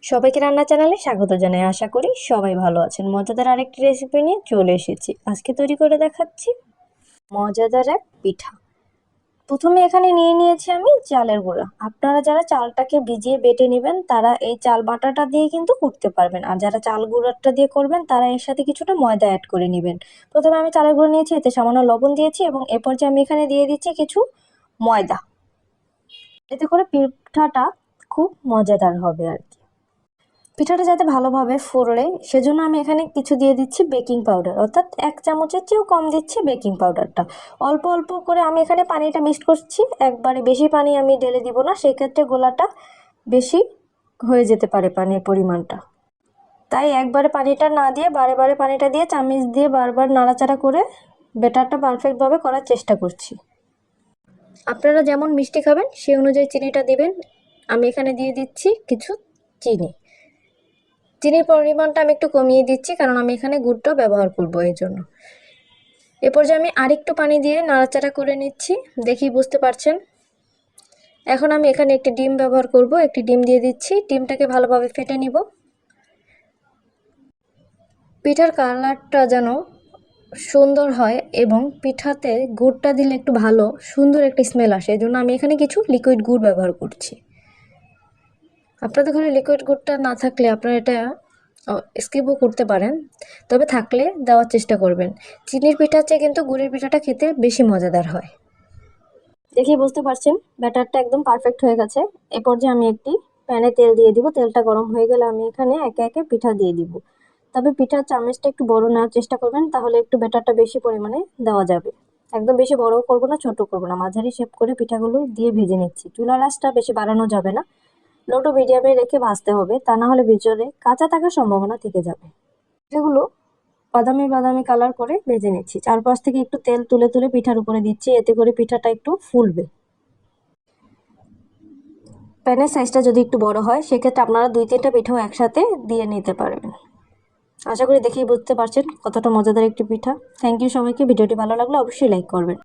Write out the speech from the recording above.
সবাইকে রান্না চ্যানেলে স্বাগত জানাই। আশা করি সবাই ভালো আছেন। মজাদার আরেকটি রেসিপি নিয়ে চলে এসেছি। আজকে তৈরি করে দেখাচ্ছি মজাদার এক পিঠা। প্রথমে এখানে নিয়ে নিয়েছি আমি চালের গুঁড়া। আপনারা যারা চালটাকে ভিজিয়ে বেটে নেবেন তারা এই চাল বাটাটা দিয়ে কিন্তু করতে পারবেন, আর যারা চাল গুঁড়াটা দিয়ে করবেন তারা এর সাথে কিছুটা ময়দা অ্যাড করে নেবেন। প্রথমে আমি চালের গুঁড়ো নিয়েছি, এতে সামান্য লবণ দিয়েছি এবং এরপর যে আমি এখানে দিয়ে দিচ্ছি কিছু ময়দা। এতে করে পিঠাটা খুব মজাদার হবে আর কি। পিঠাটা যাতে ভালোভাবে ফুলে সেজন্য আমি এখানে কিছু দিয়ে দিচ্ছি বেকিং পাউডার, অর্থাৎ 1 চামচের চেয়েও কম দিচ্ছি বেকিং পাউডারটা। অল্প অল্প করে আমি এখানে পানিটা মিক্সড করছি, একবারে বেশি পানি আমি ঢেলে দিব না, সেক্ষেত্রে গোলাটা বেশি হয়ে যেতে পারে পানির পরিমাণটা। তাই একবারে পানিটা না দিয়ে বারে বারে পানিটা দিয়ে চামচ দিয়ে বারবার নাড়াচাড়া করে ব্যাটারটা পারফেক্টভাবে করার চেষ্টা করছি। আপনারা যেমন মিষ্টি খাবেন সেই অনুযায়ী চিনিটা দিবেন। আমি এখানে দিয়ে দিচ্ছি কিছু চিনি। চিনির পরিমাণটা আমি একটু কমিয়ে দিচ্ছি, কারণ আমি এখানে গুড়টা ব্যবহার করব এই জন্য। এরপর যে আমি আরেকটু পানি দিয়ে নাড়াচাড়া করে নিচ্ছি, দেখি বুঝতে পারছেন। এখন আমি এখানে একটি ডিম ব্যবহার করব, একটি ডিম দিয়ে দিচ্ছি। ডিমটাকে ভালোভাবে ফেটে নিব। পিঠার কালারটা যেন সুন্দর হয় এবং পিঠাতে গুড়টা দিলে একটু ভালো সুন্দর একটা স্মেল আসে, এই জন্য আমি এখানে কিছু লিকুইড গুড় ব্যবহার করছি। আপনাদের ঘরে লিকুইড গুড়টা না থাকলে আপনারা এটা স্কিপও করতে পারেন, তবে থাকলে দেওয়ার চেষ্টা করবেন। চিনির পিঠার চেয়ে কিন্তু গুড়ের পিঠাটা খেতে বেশি মজাদার হয়। দেখি বুঝতে পারছেন ব্যাটারটা একদম পারফেক্ট হয়ে গেছে। এরপর যে আমি একটি প্যানে তেল দিয়ে দিব। তেলটা গরম হয়ে গেলে আমি এখানে একে একে পিঠা দিয়ে দিব। তবে পিঠার চামচটা একটু বড় নেওয়ার চেষ্টা করবেন, তাহলে একটু ব্যাটারটা বেশি পরিমাণে দেওয়া যাবে। একদম বেশি বড়ও করবো না, ছোট করবো না, মাঝারি শেপ করে পিঠাগুলো দিয়ে ভেজে নিচ্ছি। চুলার আঁচটা বেশি বাড়ানো যাবে না, লো টু মিডিয়ামে রেখে ভাজতে হবে, তা না হলে ভিতরে কাঁচা থাকার সম্ভাবনা থেকে যাবে। এগুলো বাদামি বাদামি কালার করে ভেজে নিচ্ছি। চারপাশ থেকে একটু তেল তুলে তুলে পিঠার উপরে দিচ্ছি, এতে করে পিঠাটা একটু ফুলবে। প্যানের সাইজটা যদি একটু বড় হয় সেক্ষেত্রে আপনারা 2-3টা পিঠাও একসাথে দিয়ে নিতে পারবেন। আশা করি দেখেই বুঝতে পারছেন কতটা মজাদার একটি পিঠা। থ্যাংক ইউ সবাইকে। ভিডিওটি ভালো লাগলে অবশ্যই লাইক করবেন।